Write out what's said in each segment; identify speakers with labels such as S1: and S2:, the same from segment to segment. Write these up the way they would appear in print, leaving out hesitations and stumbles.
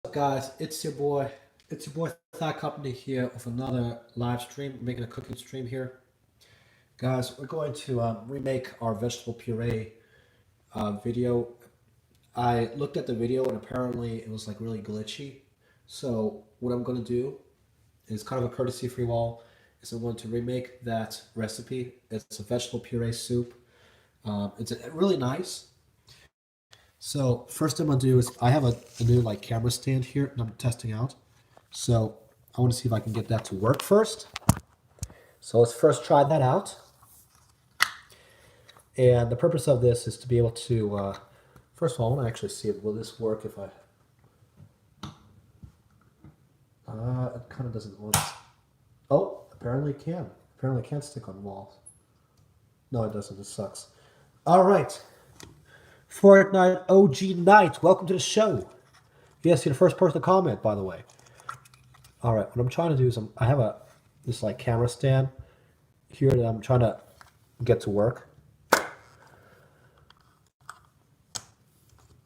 S1: Guys, it's your boy Thigh Company here with another live stream, making a cooking stream here. Guys, we're going to remake our vegetable puree video. I looked at the video and apparently it was like really glitchy. So what I'm going to do is kind of a courtesy for you all, is I'm going to remake that recipe. It's a vegetable puree soup. It's really nice. So first thing I'm gonna do is I have a new like camera stand here and I'm testing out. So I want to see if I can get that to work first. So let's first try that out. And the purpose of this is to be able to, first of all, I want to actually see if will this work if I, it kind of doesn't want to, oh, apparently it can. Apparently it can't stick on walls. No, it doesn't, it sucks. All right. Fortnite OG Knight, welcome to the show. Yes, you're the first person to comment, by the way. All right, what I'm trying to do is I have this like camera stand here that I'm trying to get to work. I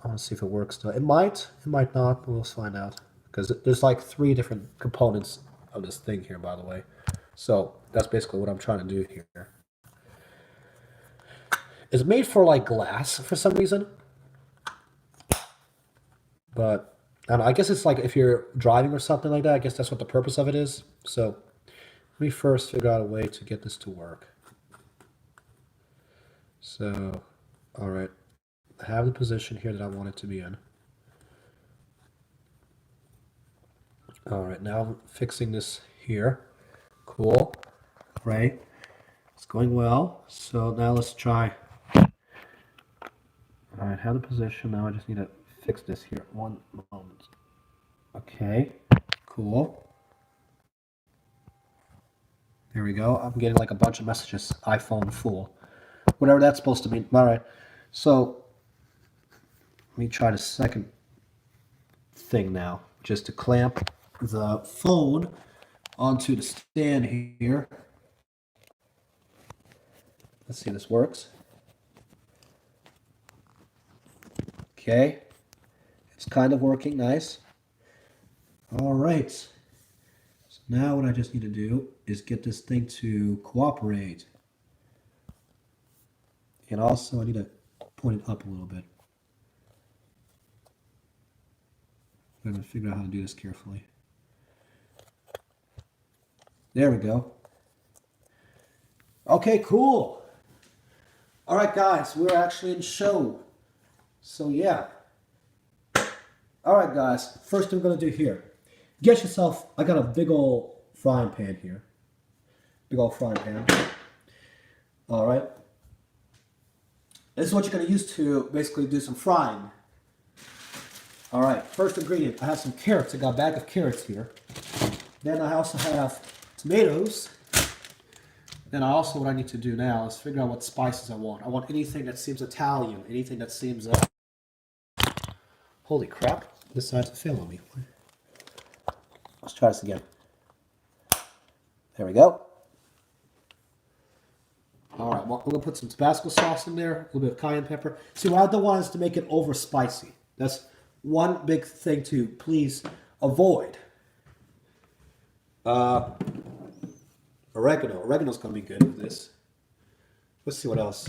S1: want to see if it works though. It might not, but we'll find out. Because there's like 3 different components of this thing here, by the way. So that's basically what I'm trying to do here. It's made for like glass for some reason. But I guess it's like if you're driving or something like that, I guess that's what the purpose of it is. So let me first figure out a way to get this to work. So, all right, I have the position here that I want it to be in. All right, now I'm fixing this here. Cool, right? It's going well. So now let's try. All right, have the position. Now I just need to fix this here. One moment. Okay, cool. There we go. I'm getting like a bunch of messages. iPhone full. Whatever that's supposed to mean. All right. So let me try the second thing now, which is to clamp the phone onto the stand here. Let's see if this works. Okay. It's kind of working. Nice. All right. So now what I just need to do is get this thing to cooperate. And also I need to point it up a little bit. I'm going to figure out how to do this carefully. There we go. Okay, cool. All right, guys, we're actually in show. So yeah. All right, guys, first thing I'm going to do here. Get yourself, I got a big old frying pan here. Big old frying pan. All right. This is what you're going to use to basically do some frying. All right, first ingredient, I have some carrots. I got a bag of carrots here. Then I also have tomatoes. Then what I need to do now is figure out what spices I want. I want anything that seems Italian, anything that seems, holy crap, this decided to fail on me. Let's try this again. There we go. All right, well, we're going to put some Tabasco sauce in there, a little bit of cayenne pepper. See, what I don't want is to make it over spicy. That's one big thing to please avoid. Oregano. Oregano's going to be good with this. Let's see what else.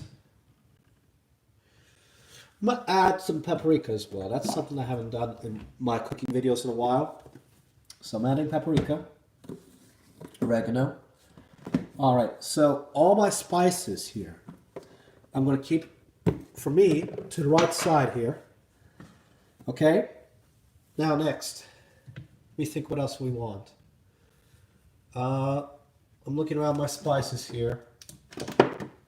S1: I'm going to add some paprika as well. That's something I haven't done in my cooking videos in a while. So I'm adding paprika, oregano. All right, so all my spices here, I'm going to keep, for me, to the right side here. Okay? Now next, let me think what else we want. I'm looking around my spices here.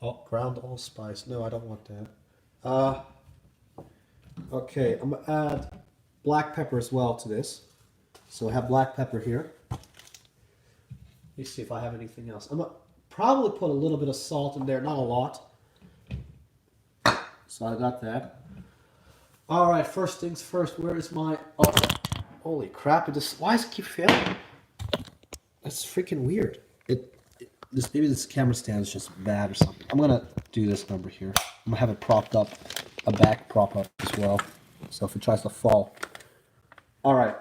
S1: Oh, ground allspice. No, I don't want that. Okay, I'm going to add black pepper as well to this. So I have black pepper here. Let me see if I have anything else. I'm going to probably put a little bit of salt in there, not a lot. So I got that. All right, first things first, where is my... Oh, holy crap, why does it keep failing? That's freaking weird. Maybe this camera stand is just bad or something. I'm going to do this number here. I'm going to have it propped up, a back prop up as well. So if it tries to fall. All right,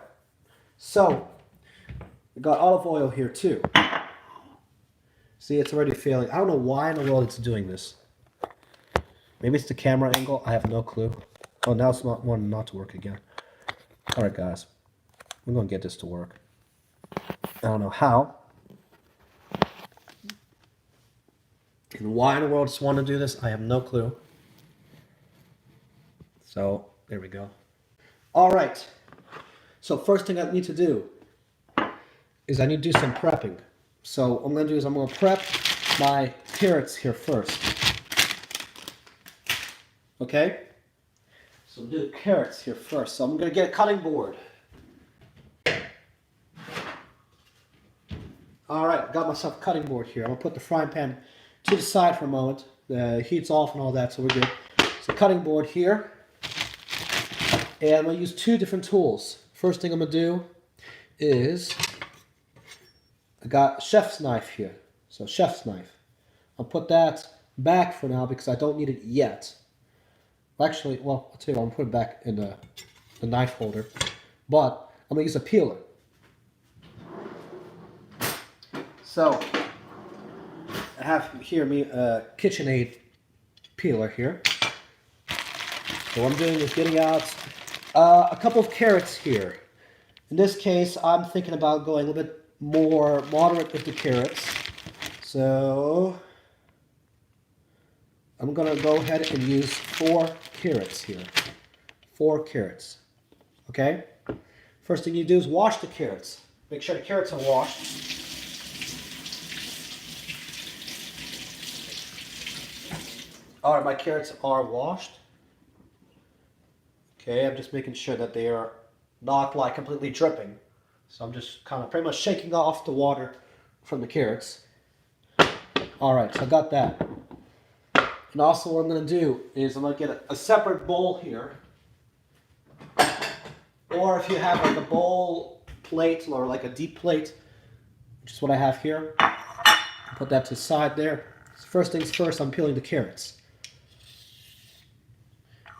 S1: So, we got olive oil here too. See, it's already failing. I don't know why in the world it's doing this. Maybe it's the camera angle. I have no clue. Oh, now it's not wanting not to work again. All right, guys. We're going to get this to work. I don't know how. And why in the world it's want to do this, I have no clue. So, there we go. All right. So, first thing I need to do is I need to do some prepping. So, what I'm going to do is I'm going to prep my carrots here first. Okay? So, we'll do carrots here first. So, I'm going to get a cutting board. All right, got myself a cutting board here. I'm going to put the frying pan to the side for a moment. The heat's off and all that, so we're good. So, cutting board here. And I'm going to use two different tools. First thing I'm going to do is I got a chef's knife here. So chef's knife. I'll put that back for now because I don't need it yet. Actually, well, I'll tell you what, I'm going to put it back in the knife holder. But I'm going to use a peeler. So I have here me a KitchenAid peeler here. So what I'm doing is getting out a couple of carrots here. In this case, I'm thinking about going a little bit more moderate with the carrots. So I'm going to go ahead and use 4 carrots here. 4 carrots. Okay? First thing you do is wash the carrots. Make sure the carrots are washed. Alright, my carrots are washed. Okay, I'm just making sure that they are not like completely dripping. So I'm just kind of pretty much shaking off the water from the carrots. Alright, so I got that. And also what I'm going to do is I'm going to get a separate bowl here. Or if you have like a bowl plate or like a deep plate, which is what I have here, put that to the side there. So first things first, I'm peeling the carrots.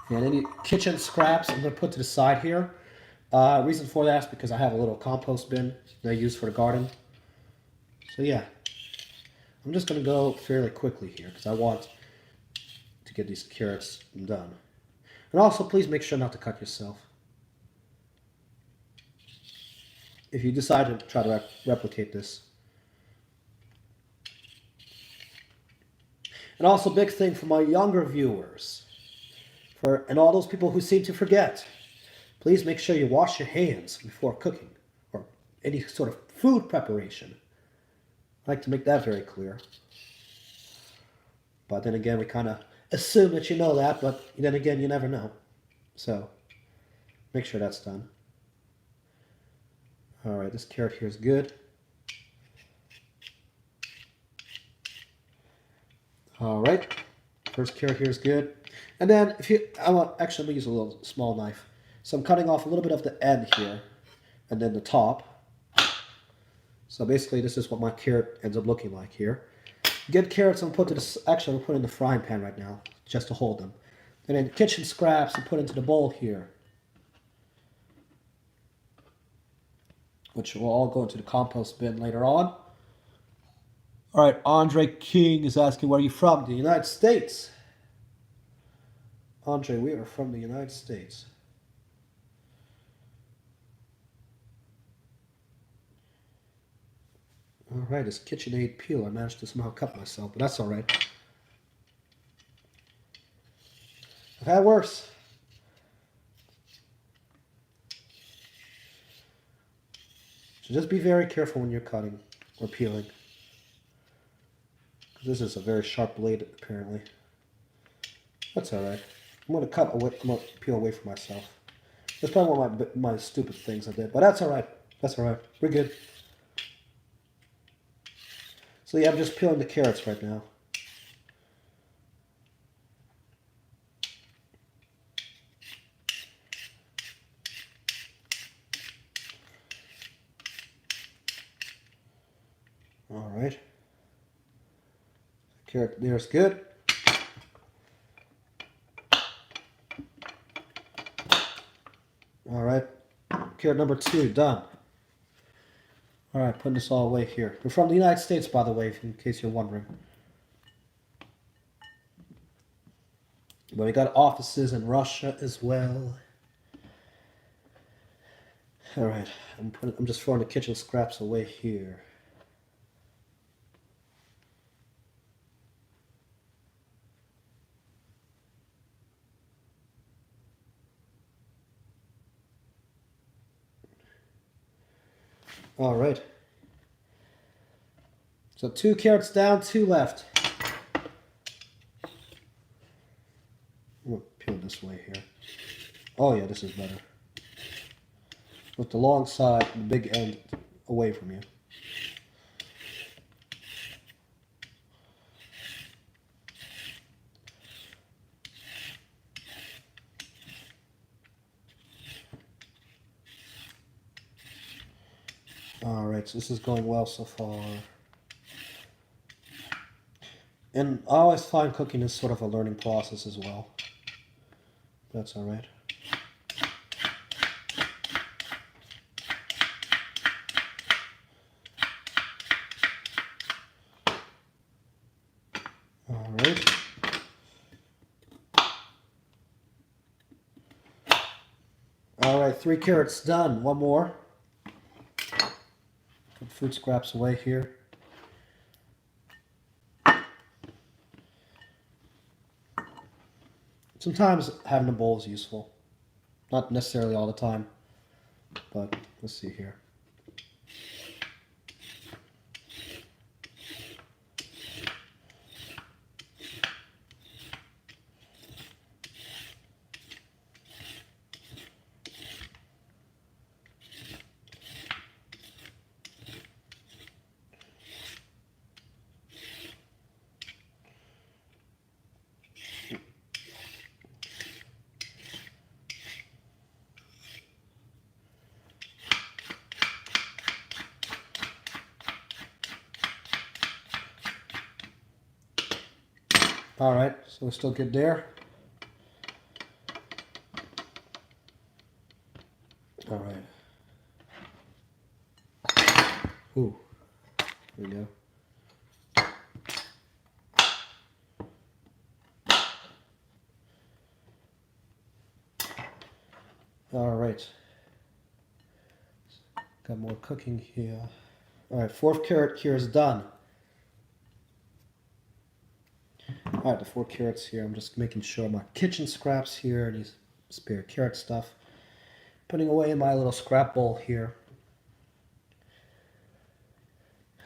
S1: And any kitchen scraps I'm going to put to the side here. Reason for that is because I have a little compost bin that I use for the garden. So yeah, I'm just going to go fairly quickly here because I want to get these carrots done. And also please make sure not to cut yourself. If you decide to try to replicate this. And also big thing for my younger viewers. And all those people who seem to forget, please make sure you wash your hands before cooking or any sort of food preparation. I like to make that very clear. But then again, we kind of assume that you know that, but then again, you never know. So, make sure that's done. Alright, this carrot here is good. Alright, first carrot here is good. And then, if you, actually, I'm going to use a little small knife. So I'm cutting off a little bit of the end here, and then the top. So basically, this is what my carrot ends up looking like here. Get carrots and put to the, actually, I'm going to put in the frying pan right now, just to hold them. And then kitchen scraps and put into the bowl here, which will all go into the compost bin later on. All right, Andre King is asking, where are you from? The United States. Andre, we are from the United States. All right, this KitchenAid peel, I managed to somehow cut myself, but that's all right. I've had worse. So just be very careful when you're cutting or peeling. This is a very sharp blade, apparently. That's all right. I'm going to cut away, I'm going to peel away from myself. That's probably one of my stupid things I did, but that's all right. That's all right. We're good. So yeah, I'm just peeling the carrots right now. All right. Carrot there's good. All right. Carrot number 2 done. All right, putting this all away here. We're from the United States, by the way, in case you're wondering. But we got offices in Russia as well. All right, I'm just throwing the kitchen scraps away here. All right. So 2 carrots down, 2 left. We'll peel this way here. Oh yeah, this is better. With the long side, the big end away from you. All right, so this is going well so far. And I always find cooking is sort of a learning process as well. That's all right. All right. All right, 3 carrots done. 1 more. Put food scraps away here. Sometimes having a bowl is useful. Not necessarily all the time, but let's see here. All right, so we're still good there. All right. Ooh, there we go. All right. Got more cooking here. All right, 4th carrot here is done. All right, the 4 carrots here. I'm just making sure my kitchen scraps here, these spare carrot stuff. Putting away in my little scrap bowl here.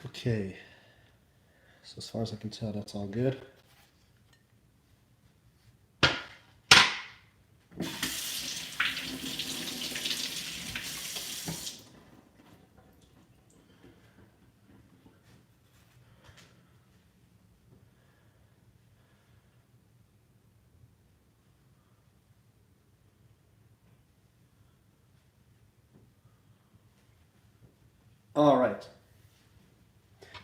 S1: Okay. So as far as I can tell, that's all good. All right.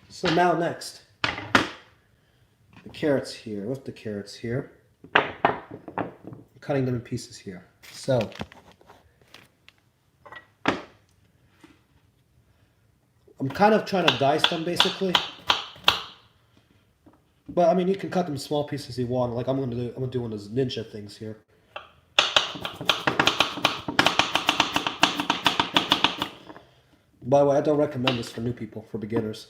S1: So now next, the carrots here. With the carrots here, I'm cutting them in pieces here. So I'm kind of trying to dice them basically. But I mean, you can cut them in small pieces if you want. Like I'm gonna do one of those ninja things here. By the way, I don't recommend this for new people, for beginners.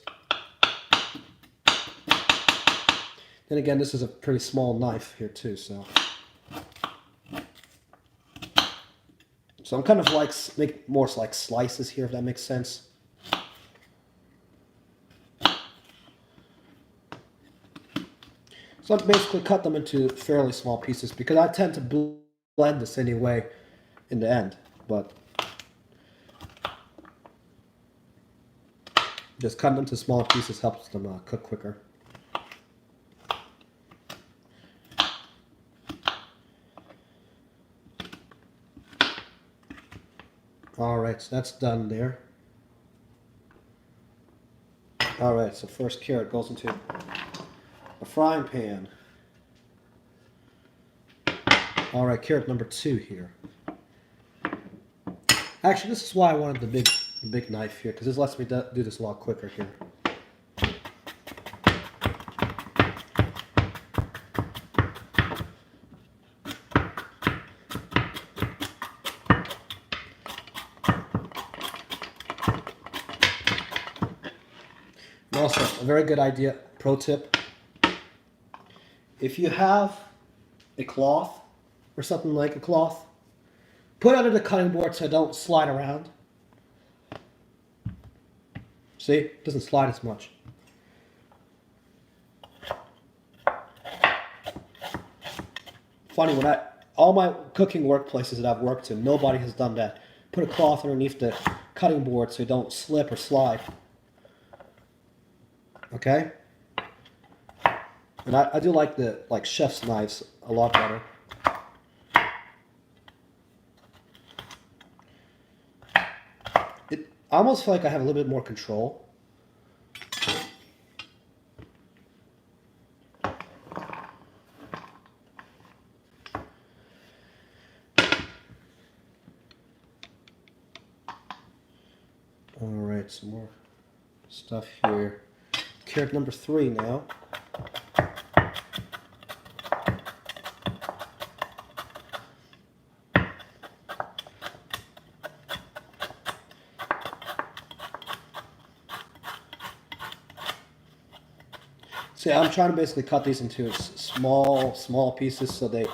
S1: Then again, this is a pretty small knife here too, so. So I'm kind of like, make more like slices here, if that makes sense. So I basically cut them into fairly small pieces because I tend to blend this anyway in the end, but just cutting them into smaller pieces helps them cook quicker. Alright, so that's done there. Alright, so first carrot goes into a frying pan. Alright, carrot number 2 here. Actually, this is why I wanted the a big knife here because this lets me do this a lot quicker here. And also, a very good idea, pro tip, if you have a cloth or something like a cloth, put it under the cutting board so it don't slide around. See, it doesn't slide as much. Funny, when all my cooking workplaces that I've worked in, nobody has done that. Put a cloth underneath the cutting board so it don't slip or slide. Okay? And I do like the chef's knives a lot better. I almost feel like I have a little bit more control. Alright, some more stuff here. Carrot number 3 now. See, I'm trying to basically cut these into small pieces so they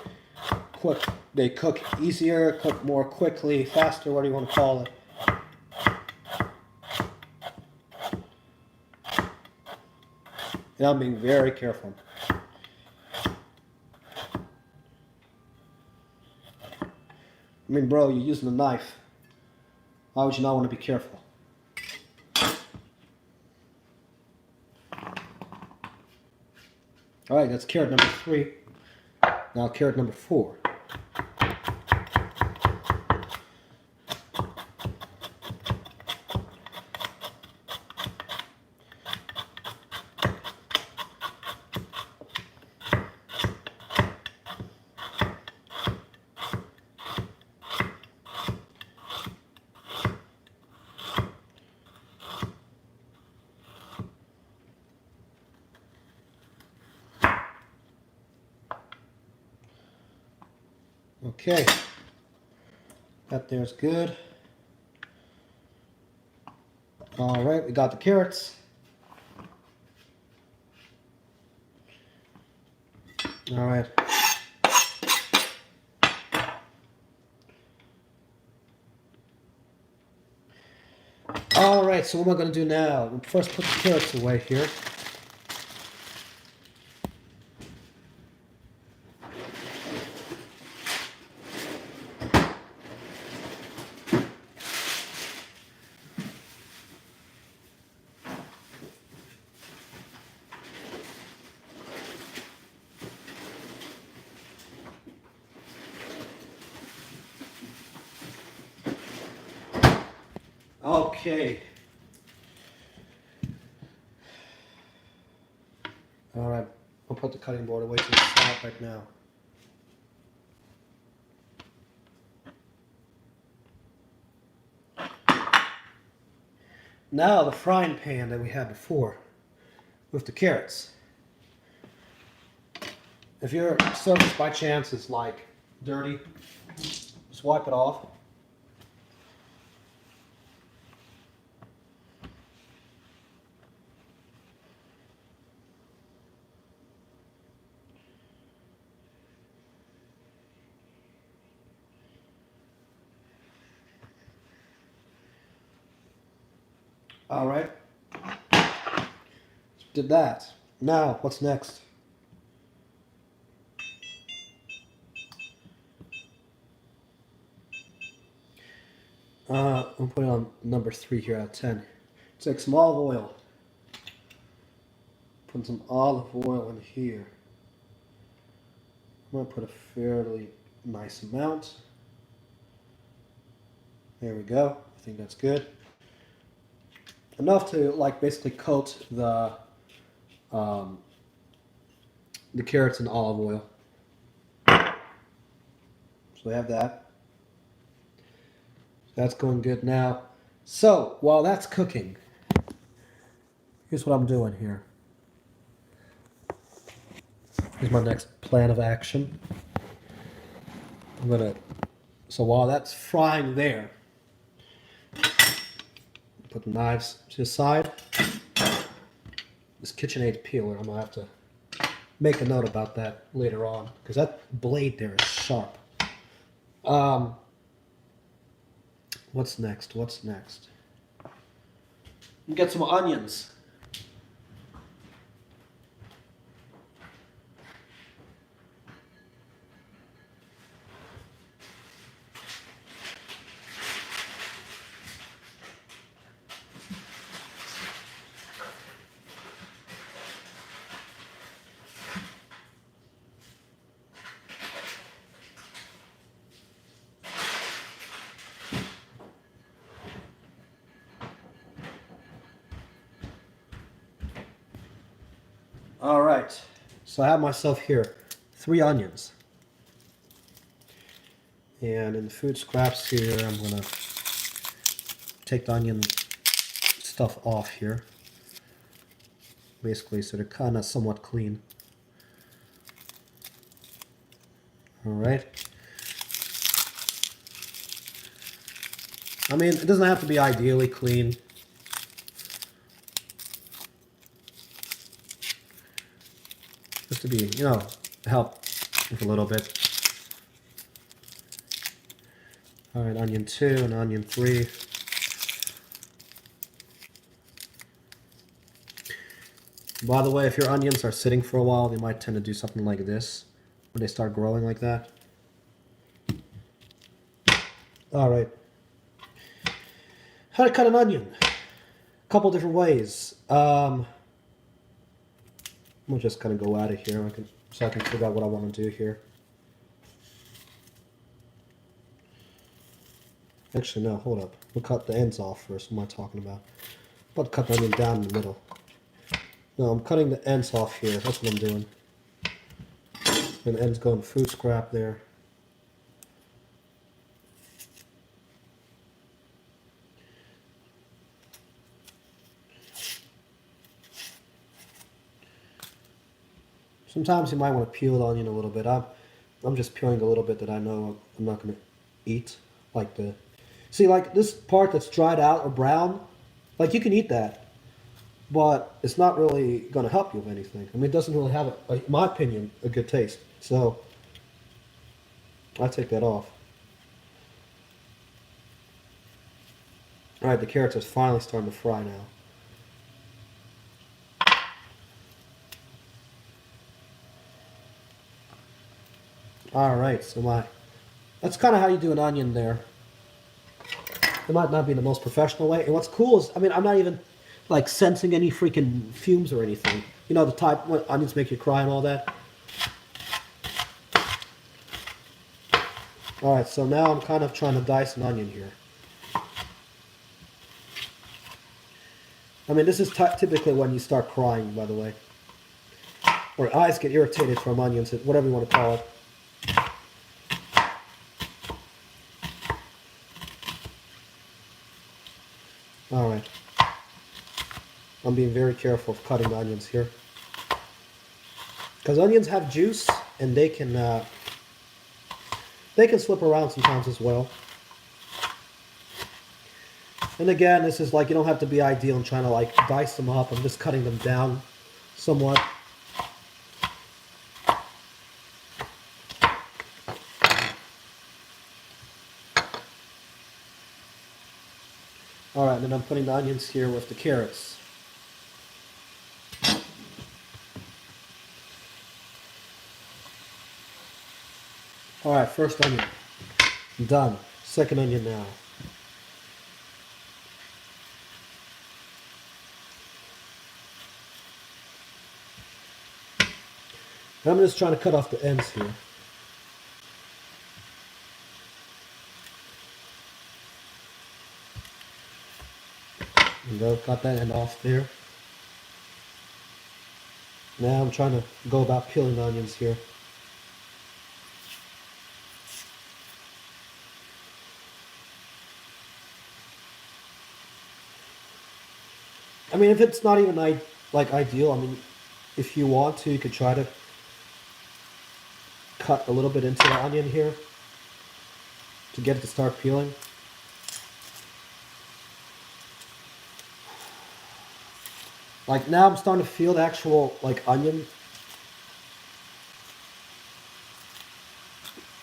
S1: cook easier, cook more quickly, faster, what do you want to call it. And I'm being very careful. I mean, bro, you're using a knife. Why would you not want to be careful? Alright, that's carrot number 3. Now carrot number 4. Okay, that there's good. All right, we got the carrots. All right. All right, so what am I going to do now? We'll first put the carrots away here. Okay. All right, I'll put the cutting board away to the side right now. Now the frying pan that we had before with the carrots. If your surface by chance is like dirty, just wipe it off. All right, did that. Now, what's next? I'm putting on number 3 here out of 10. Take some olive oil. Put some olive oil in here. I'm going to put a fairly nice amount. There we go. I think that's good. Enough to basically coat the carrots in olive oil. So we have that. That's going good now. So while that's cooking, here's what I'm doing here. Here's my next plan of action. So while that's frying there, put the knives to the side. This KitchenAid peeler, I'm gonna have to make a note about that later on because that blade there is sharp. What's next? What's next? Get some onions. All right, so I have myself here 3 onions. And in the food scraps here, I'm gonna take the onion stuff off here. Basically, so they're kind of somewhat clean. All right. I mean, it doesn't have to be ideally clean. Just to be, help with a little bit. All right, onion 2 and onion 3. By the way, if your onions are sitting for a while, they might tend to do something like this when they start growing like that. All right. How to cut an onion? A couple different ways. I'm gonna just kind of go out of here so I can figure out what I want to do here. Actually, no, hold up. We'll cut the ends off first. What am I talking about? I'm about to cut the onion down in the middle. No, I'm cutting the ends off here. That's what I'm doing. And the ends go in food scrap there. Sometimes you might want to peel the onion a little bit. I'm just peeling a little bit that I know I'm not going to eat. See, like this part that's dried out or brown, like you can eat that, but it's not really going to help you with anything. I mean, it doesn't really have, in my opinion, a good taste. So I take that off. All right, the carrots are finally starting to fry now. All right, so that's kind of how you do an onion there. It might not be the most professional way. And what's cool is, I mean, I'm not even like sensing any freaking fumes or anything. You know, the type when onions make you cry and all that. All right, so now I'm kind of trying to dice an onion here. I mean, this is typically when you start crying, by the way. Or eyes get irritated from onions, whatever you want to call it. All right. I'm being very careful of cutting the onions here. Because onions have juice, and they can slip around sometimes as well. And again, this is like, you don't have to be ideal in trying to like dice them up. I'm just cutting them down somewhat. All right, and then I'm putting the onions here with the carrots. All right, first onion, done. Second onion now. I'm just trying to cut off the ends here. And I've got that end off there. Now I'm trying to go about peeling the onions here. I mean, if it's not even like ideal, I mean, if you want to, you could try to cut a little bit into the onion here to get it to start peeling. Like now I'm starting to feel the actual like onion.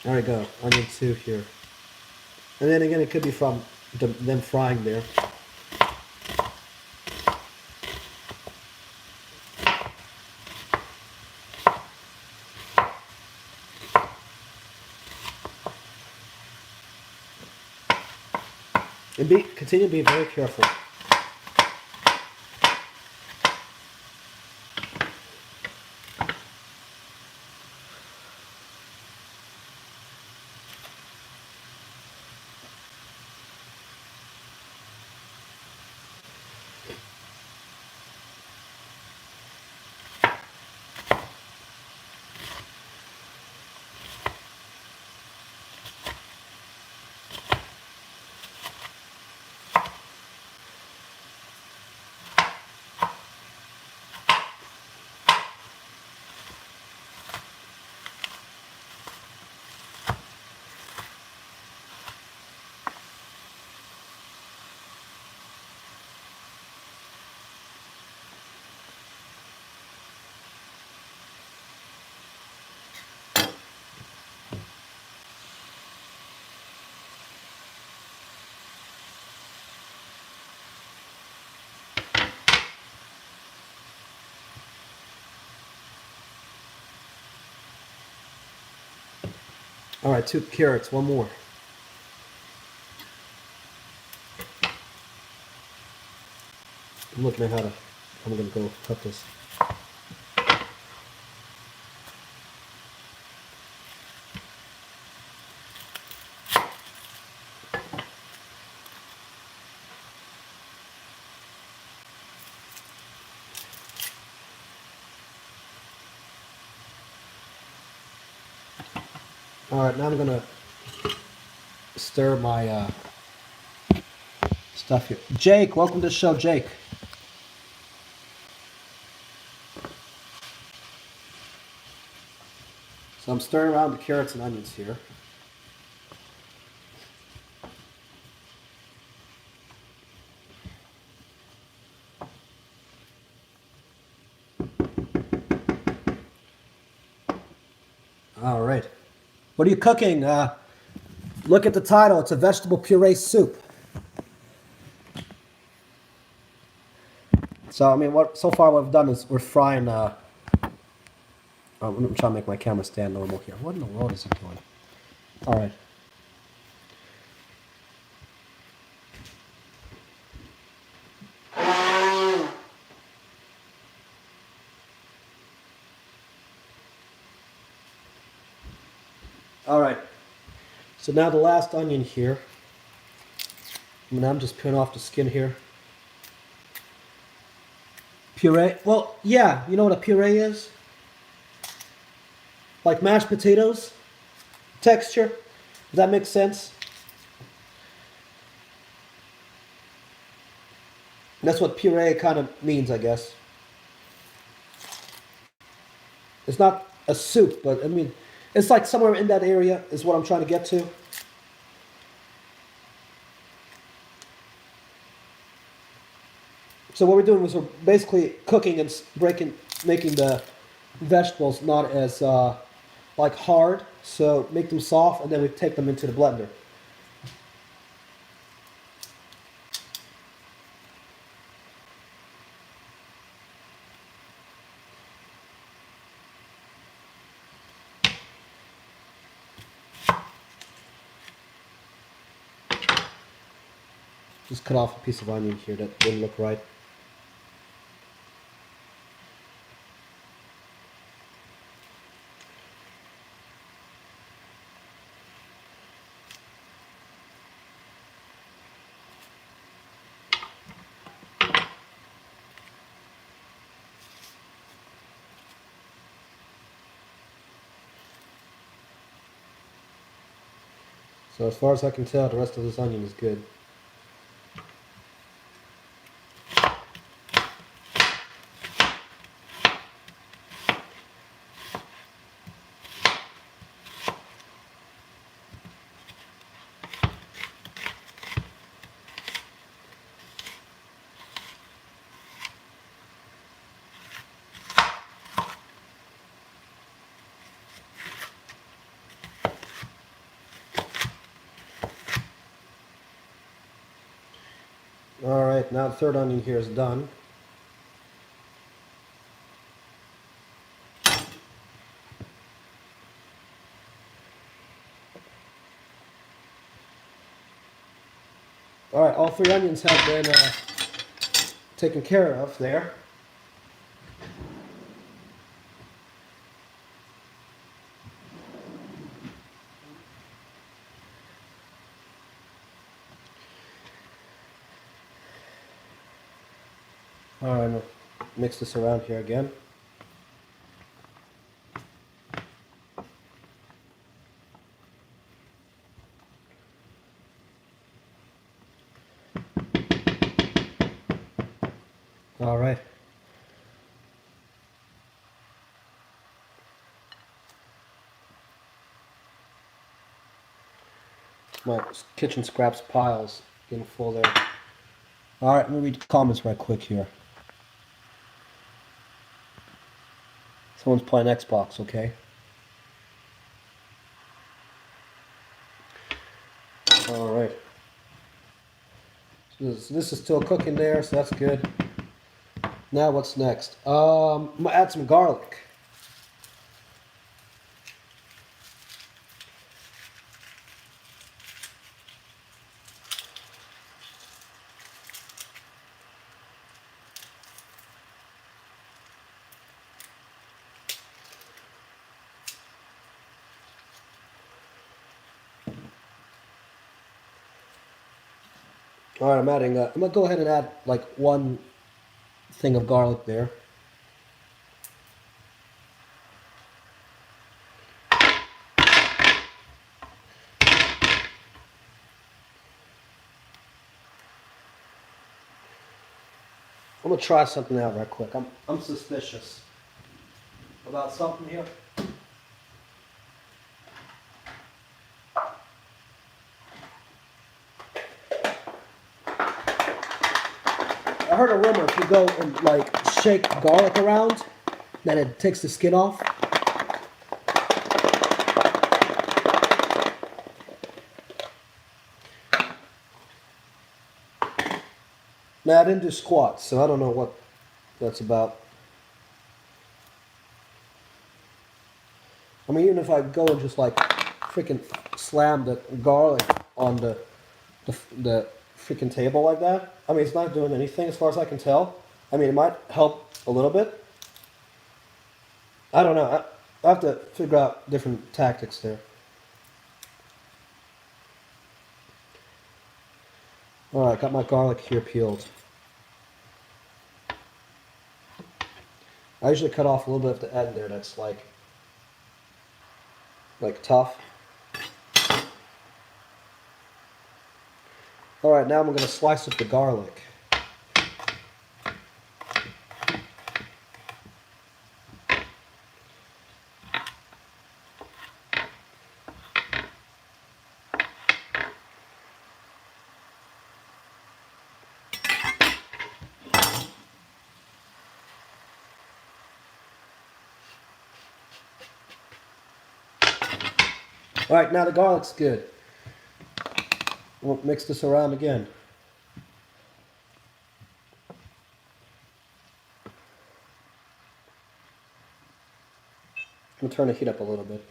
S1: There we go, onion 2 here. And then again, it could be from them frying there. And continue to be very careful. All right, 2 carrots, one more. I'm looking at I'm gonna go cut this. All right, now I'm gonna stir my stuff here. Jake, welcome to the show, Jake. So I'm stirring around the carrots and onions here. All right. What are you cooking? Look at the title. It's a vegetable puree soup. So I mean, so far what we've done is we're frying. I'm trying to make my camera stand normal here. What in the world is it doing? All right. All right. So now the last onion here. I mean, I'm just peeling off the skin here. Puree. Well, yeah. You know what a puree is? Like mashed potatoes. Texture. Does that make sense? That's what puree kind of means, I guess. It's not a soup, but I mean, it's like somewhere in that area is what I'm trying to get to. So what we're doing is we're basically cooking and making the vegetables not as like hard. So make them soft, and then we take them into the blender. Just cut off a piece of onion here that didn't look right. So as far as I can tell, the rest of this onion is good. All right, now the third onion here is done. All right, all three onions have been taken care of there. All right, I'll mix this around here again. All right. My kitchen scraps piles getting full there. All right, let me read comments right quick here. Someone's playing Xbox, okay? All right. So this is still cooking there, so that's good. Now what's next? I'm gonna add some garlic. All right, I'm adding. I'm gonna go ahead and add like one thing of garlic there. I'm gonna try something out right quick. I'm suspicious about something here. I heard a rumor if you go and like shake garlic around, that it takes the skin off. Now I didn't do squats, so I don't know what that's about. I mean, even if I go and just like freaking slam the garlic on the freaking table like that, I mean, it's not doing anything as far as I can tell. I mean, it might help a little bit. I don't know. I have to figure out different tactics there. All right, got my garlic here peeled. I usually cut off a little bit at the end there. That's like tough. All right, now I'm going to slice up the garlic. All right, now the garlic's good. We'll mix this around again. I'm going to turn the heat up a little bit.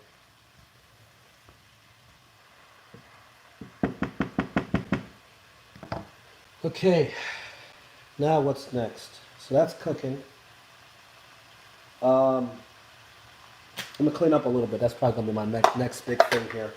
S1: Okay, now what's next? So that's cooking. I'm going to clean up a little bit. That's probably going to be my next big thing here.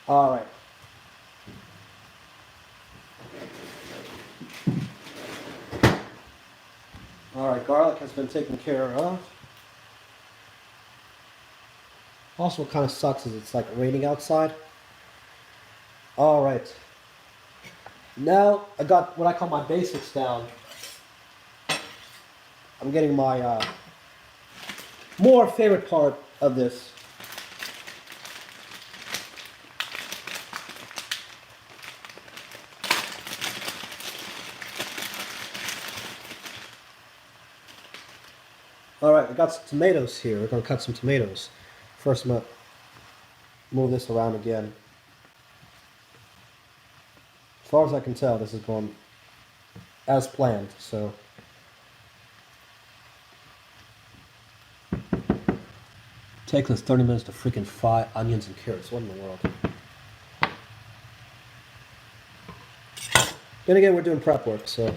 S1: All right. All right, garlic has been taken care of. Also, what kind of sucks is it's like raining outside. All right. Now I got what I call my basics down. I'm getting my more favorite part of this. Alright, I got some tomatoes here. We're going to cut some tomatoes. First, I'm going to move this around again. As far as I can tell, this is going as planned, so... Takes us 30 minutes to freaking fry onions and carrots. What in the world? Then again, we're doing prep work, so...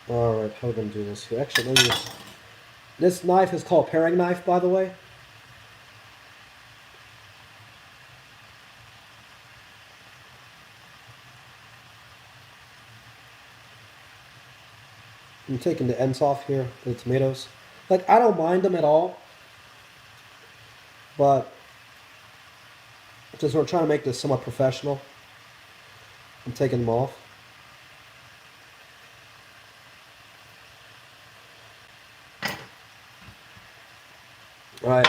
S1: Alright, how are we going to do this here? Actually, let me just... This knife is called paring knife, by the way. I'm taking the ends off here, the tomatoes. Like, I don't mind them at all. But, since we're trying to make this somewhat professional, I'm taking them off. Alright,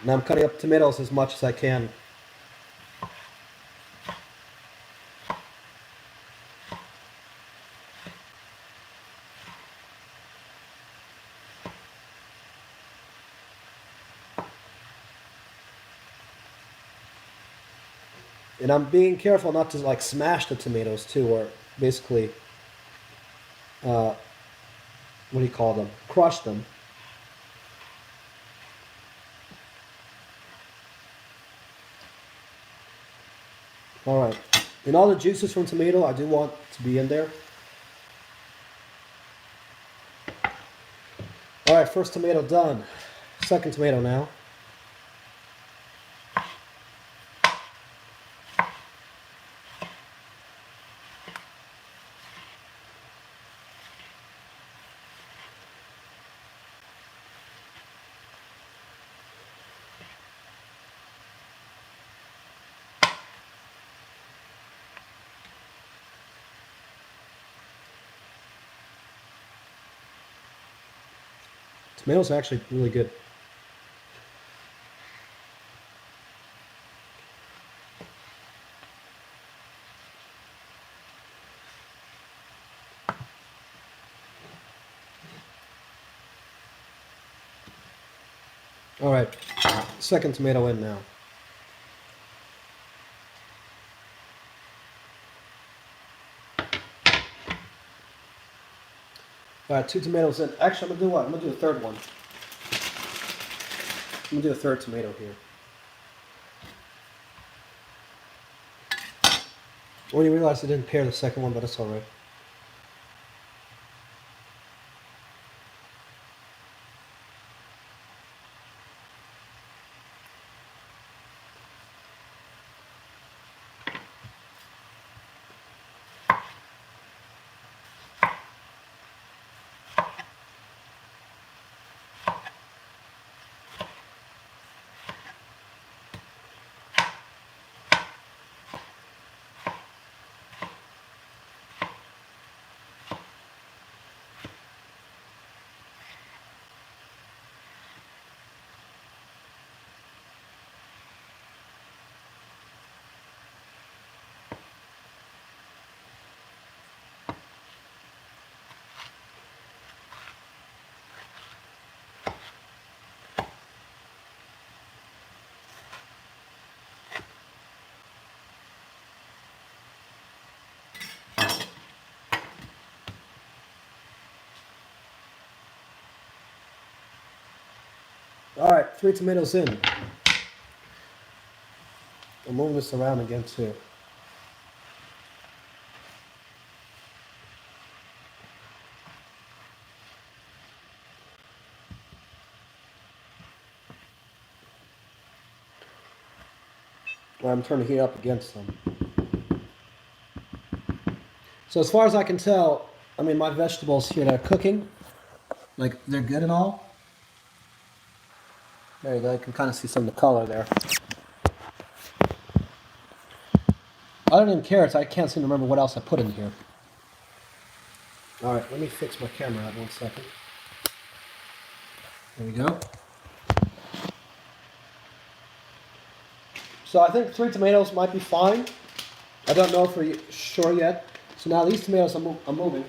S1: now I'm cutting up tomatoes as much as I can. And I'm being careful not to like smash the tomatoes too, or basically, what do you call them? Crush them. Alright, and all the juices from tomato I do want to be in there. Alright, first tomato done. Second tomato now. Tomatoes are actually really good. Alright, second tomato in now. Alright, 2 tomatoes in. Actually, I'm going to do what? I'm going to do a third one. I'm going to do a third tomato here. I only realized I didn't pair the second one, but it's alright. Alright, 3 tomatoes in. I'm moving this around again too. I'm turning the heat up against them. So as far as I can tell, I mean, my vegetables here that are cooking, like, they're good and all. There you go, you can kind of see some of the color there. Other than carrots, I can't seem to remember what else I put in here. All right, let me fix my camera out 1 second. There we go. So I think 3 tomatoes might be fine. I don't know for sure yet. So now these tomatoes I'm moving.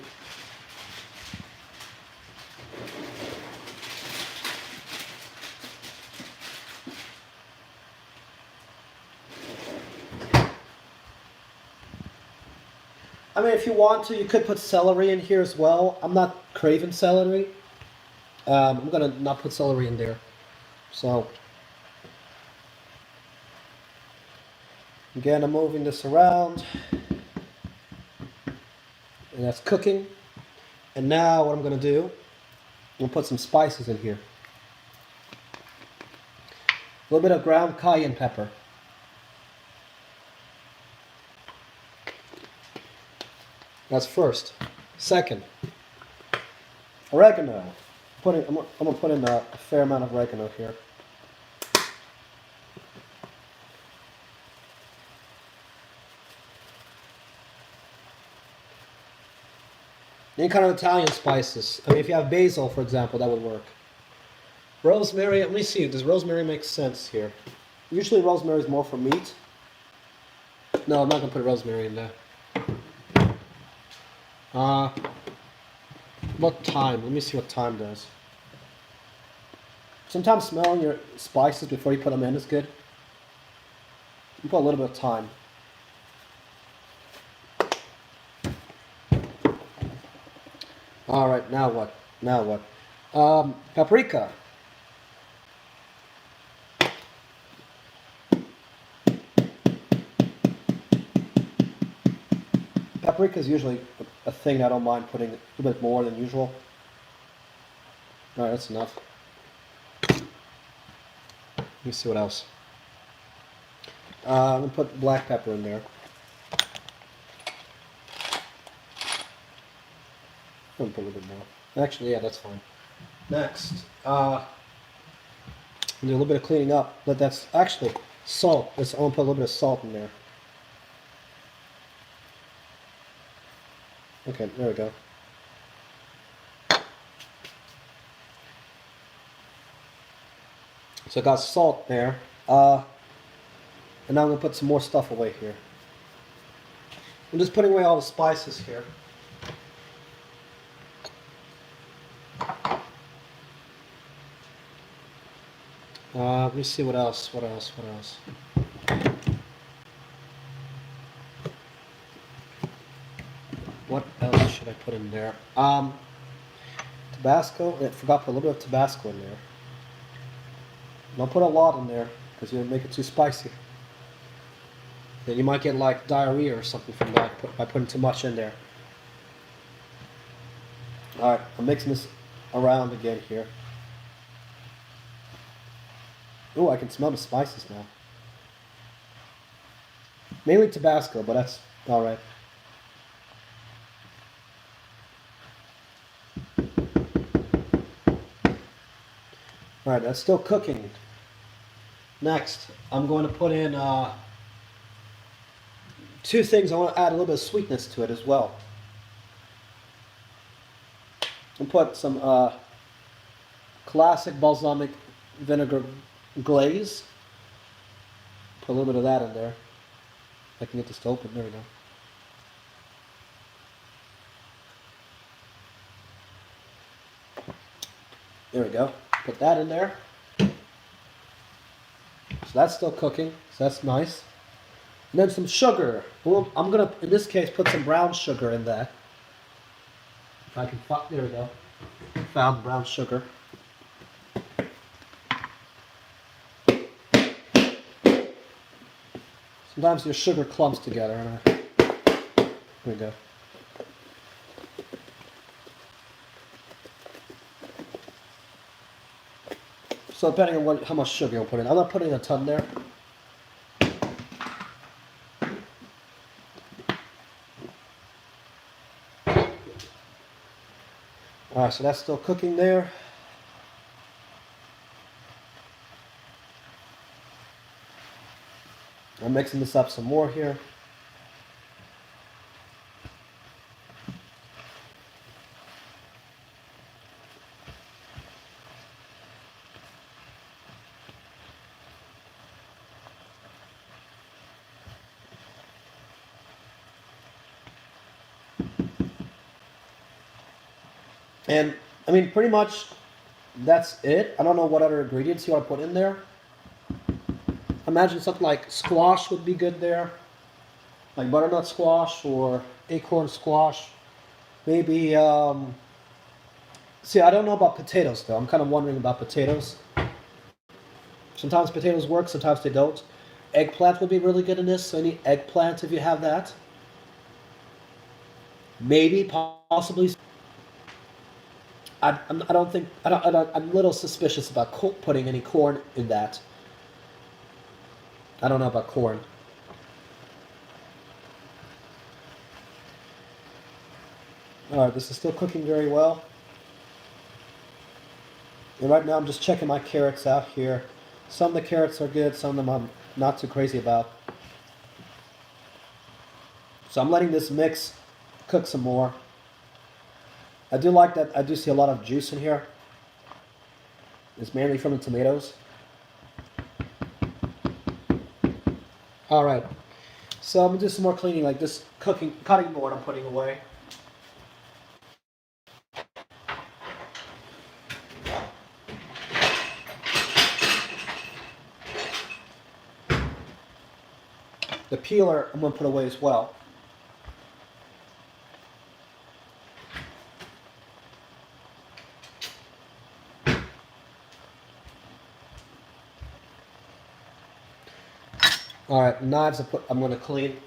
S1: I mean, if you want to, you could put celery in here as well. I'm not craving celery. I'm gonna not put celery in there. So again, I'm moving this around, and that's cooking. And now what I'm gonna do, I'm gonna put some spices in here. A little bit of ground cayenne pepper. That's first. Second, oregano. I'm gonna put in a fair amount of oregano here. Any kind of Italian spices. I mean, if you have basil, for example, that would work. Rosemary. Let me see. Does rosemary make sense here? Usually, rosemary is more for meat. No, I'm not gonna put rosemary in there. What thyme? Let me see what thyme does. Sometimes smelling your spices before you put them in is good. You put a little bit of thyme. All right, now what? Now what? Paprika. Paprika is usually a thing I don't mind putting a little bit more than usual. All right, that's enough. Let me see what else. I'm gonna put black pepper in there. I'm gonna put a little bit more. Actually, yeah, that's fine. Next, do a little bit of cleaning up. But that's actually salt. I'm gonna put a little bit of salt in there. Okay, there we go. So I got salt there. And now I'm going to put some more stuff away here. I'm just putting away all the spices here. Let me see what else. What else? What else should I put in there? Tabasco. I forgot to put a little bit of Tabasco in there. Don't put a lot in there because you'll make it too spicy. Then you might get like diarrhea or something from that by putting too much in there. Alright, I'm mixing this around again here. Oh, I can smell the spices now. Mainly Tabasco, but that's alright. Alright, that's still cooking. Next, I'm going to put in 2 things. I want to add a little bit of sweetness to it as well. I'll put some classic balsamic vinegar glaze. Put a little bit of that in there. If I can get this to open. There we go. There we go. Put that in there. So that's still cooking. So that's nice. And then some sugar. Well, I'm going to, in this case, put some brown sugar in there. If I can find, there we go. Found brown sugar. Sometimes your sugar clumps together. Here we go. So depending on how much sugar you'll put in. I'm not putting a ton there. Alright, so that's still cooking there. I'm mixing this up some more here. And I mean, pretty much that's it. I don't know what other ingredients you want to put in there. Imagine something like squash would be good there, like butternut squash or acorn squash. Maybe, see, I don't know about potatoes though. I'm kind of wondering about potatoes. Sometimes potatoes work, sometimes they don't. Eggplant would be really good in this, so any eggplant if you have that. Maybe, possibly. I don't think, I'm a little suspicious about putting any corn in that. I don't know about corn. Alright, this is still cooking very well. And right now I'm just checking my carrots out here. Some of the carrots are good, some of them I'm not too crazy about. So I'm letting this mix cook some more. I do like that I do see a lot of juice in here. It's mainly from the tomatoes. Alright, so I'm gonna do some more cleaning, like this cutting board I'm putting away. The peeler I'm gonna put away as well. Alright, knives I'm gonna clean.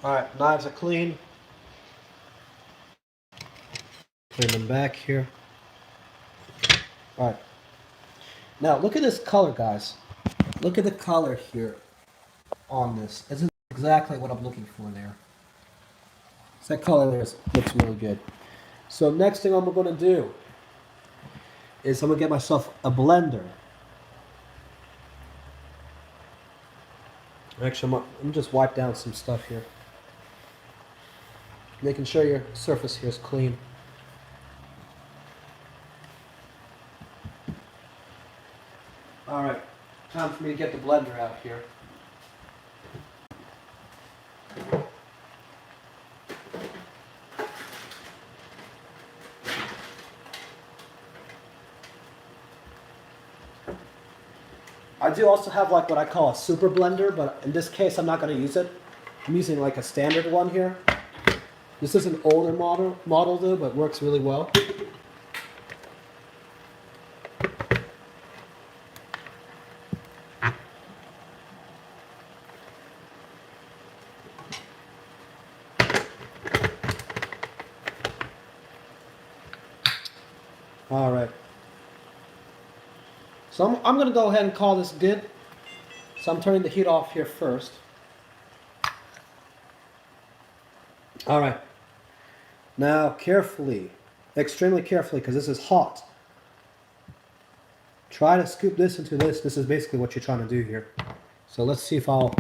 S1: Alright, knives are clean. Bring them back here. Alright. Now look at this color, guys. Look at the color here on this. This is exactly what I'm looking for there. So that color there looks really good. So next thing I'm going to do is I'm going to get myself a blender. Actually, let me just wipe down some stuff here. Making sure your surface here is clean. Alright, time for me to get the blender out here. I do also have like what I call a super blender, but in this case I'm not going to use it. I'm using like a standard one here. This is an older model though, but works really well. All right. So I'm going to go ahead and call this good. So I'm turning the heat off here first. All right. Now carefully, extremely carefully, because this is hot. Try to scoop this into this. This is basically what you're trying to do here. So let's see if I'll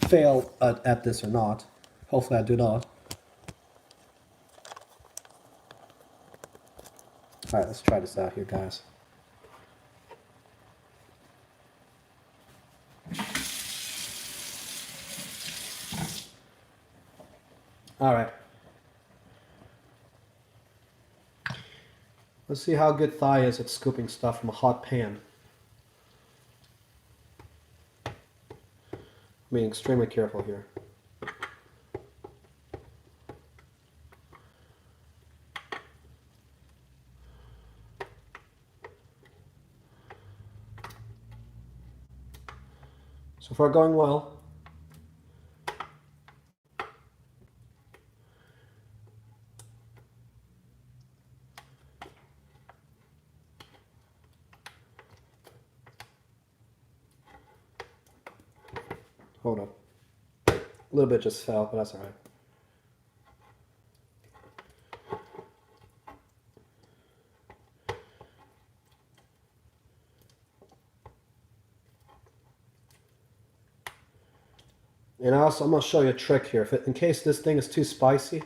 S1: fail at this or not. Hopefully I do not. All right, let's try this out here, guys. All right. Let's see how good Thai is at scooping stuff from a hot pan. Being extremely careful here. So far going well. Hold up. A little bit just fell, but that's all right. And also, I'm going to show you a trick here. In case this thing is too spicy,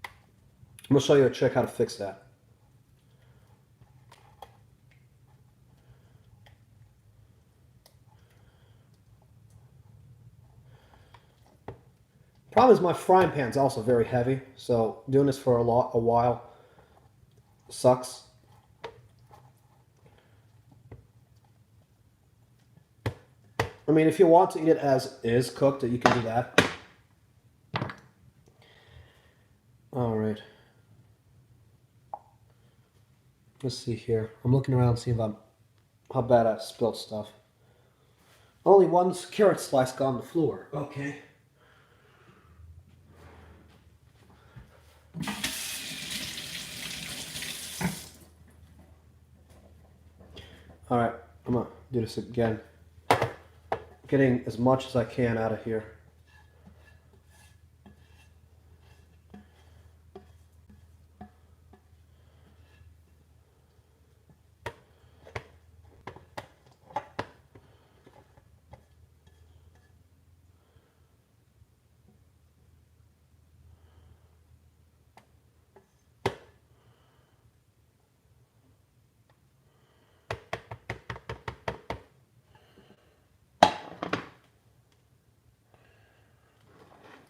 S1: I'm going to show you a trick how to fix that. Problem is my frying pan's also very heavy, so doing this for a while sucks. I mean, if you want to eat it as is cooked, you can do that. All right. Let's see here. I'm looking around seeing how bad I've spilled stuff. Only one carrot slice got on the floor. Okay. All right, I'm gonna do this again. Getting as much as I can out of here.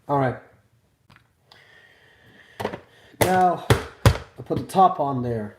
S1: All right. Now, I'll put the top on there.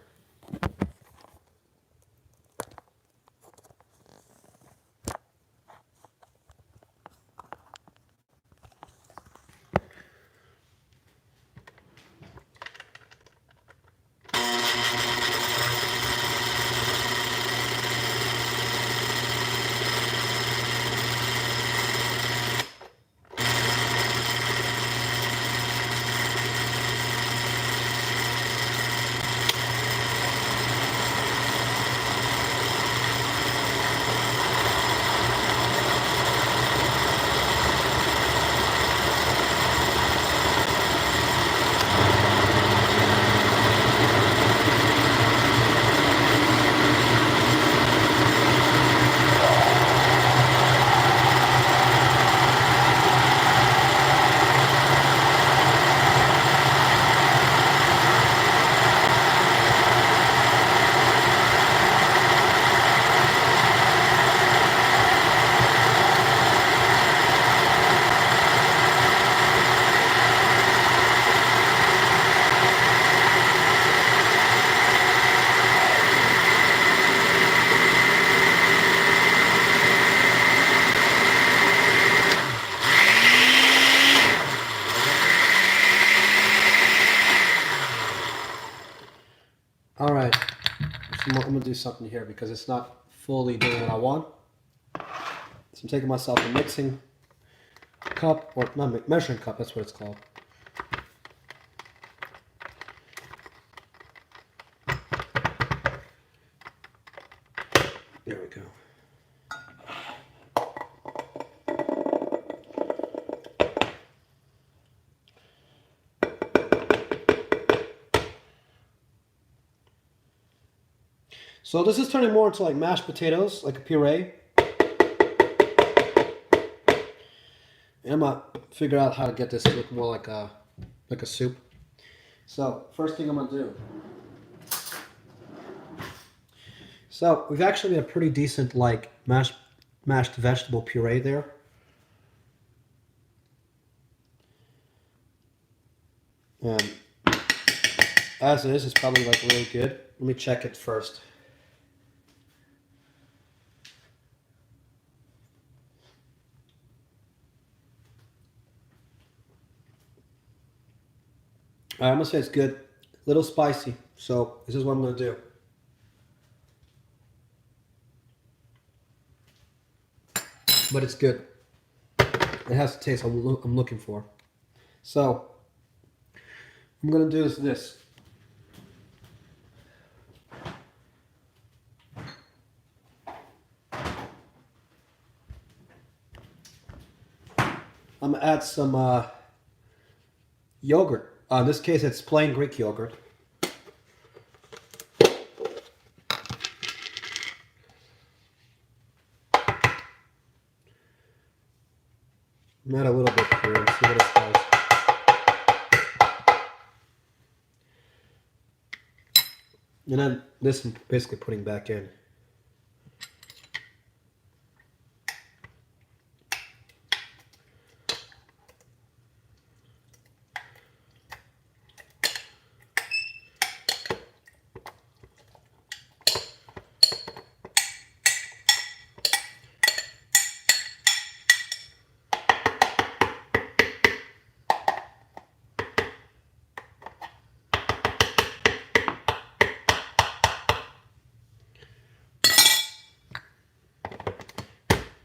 S1: All right, so I'm gonna do something here because it's not fully doing what I want. So I'm taking myself a mixing cup, or not measuring cup, that's what it's called. There we go. So this is turning more into like mashed potatoes, like a puree. And I'm gonna figure out how to get this to look more like a soup. So first thing I'm gonna do. So we've actually got a pretty decent like mashed vegetable puree there. And as is, it's probably like really good. Let me check it first. I'm gonna say it's good. A little spicy, so this is what I'm gonna do. But it's good. It has the taste I'm looking for. So I'm gonna do is this. I'm gonna add some yogurt. In this case, it's plain Greek yogurt. Add a little bit here and see what it does. And then this I'm basically putting back in.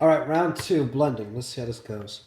S1: All right, round 2, blending. Let's see how this goes.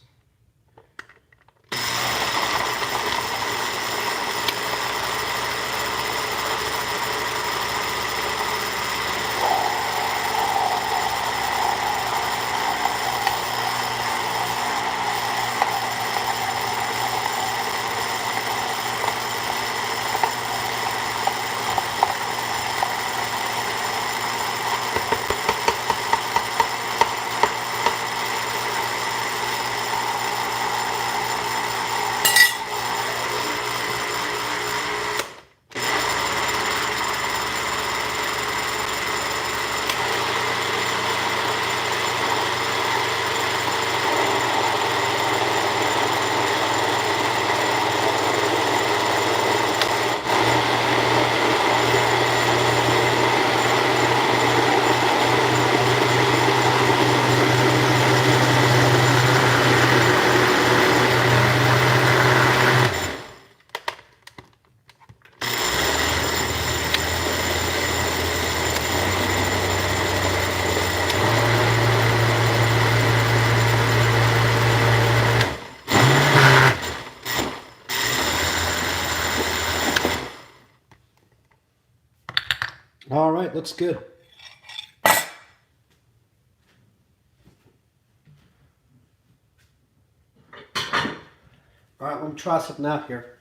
S1: All right, looks good. All right, let me try something out here.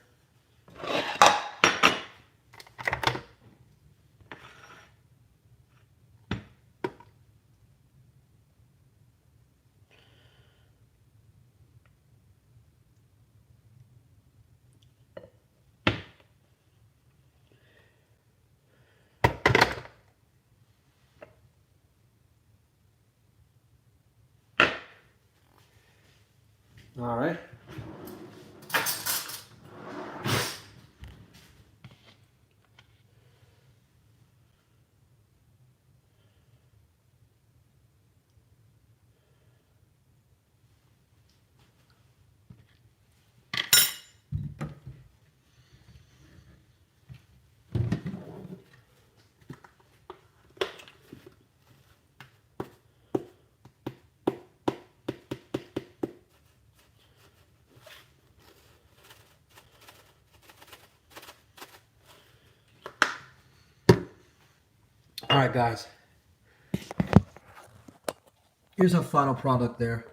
S1: All right. All right, guys. Here's our final product there.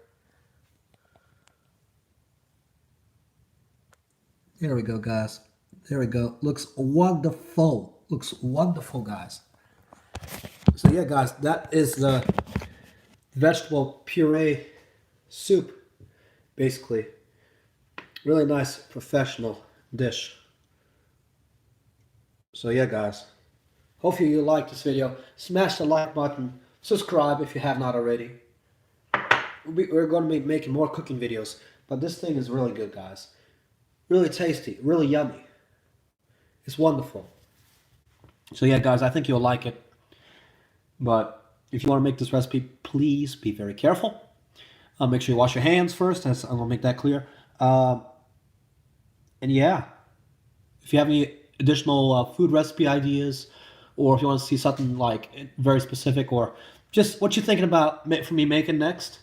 S1: There we go, guys. There we go. Looks wonderful. Looks wonderful, guys. So yeah, guys, that is the vegetable puree soup, basically. Really nice, professional dish. So yeah, guys. Hopefully you liked this video. Smash the like button. Subscribe if you have not already. We're going to be making more cooking videos. But this thing is really good, guys. Really tasty. Really yummy. It's wonderful. So yeah, guys, I think you'll like it. But if you want to make this recipe, please be very careful. Make sure you wash your hands first. I'm going to make that clear. And yeah, if you have any additional food recipe ideas, or if you want to see something like very specific, or just what you're thinking about for me making next,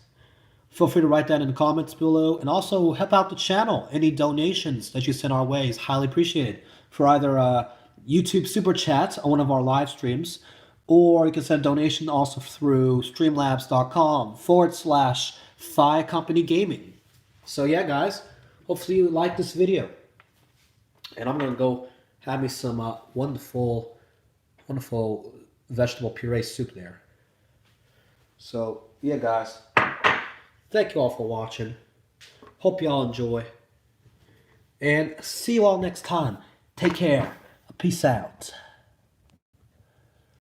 S1: feel free to write that in the comments below. And also help out the channel. Any donations that you send our way is highly appreciated for either YouTube Super Chat on one of our live streams, or you can send a donation also through streamlabs.com/Thigh Company Gaming. So yeah, guys, hopefully you like this video. And I'm going to go have me some wonderful vegetable puree soup there. So yeah, guys, thank you all for watching. Hope y'all enjoy. And see you all next time. Take care. Peace out.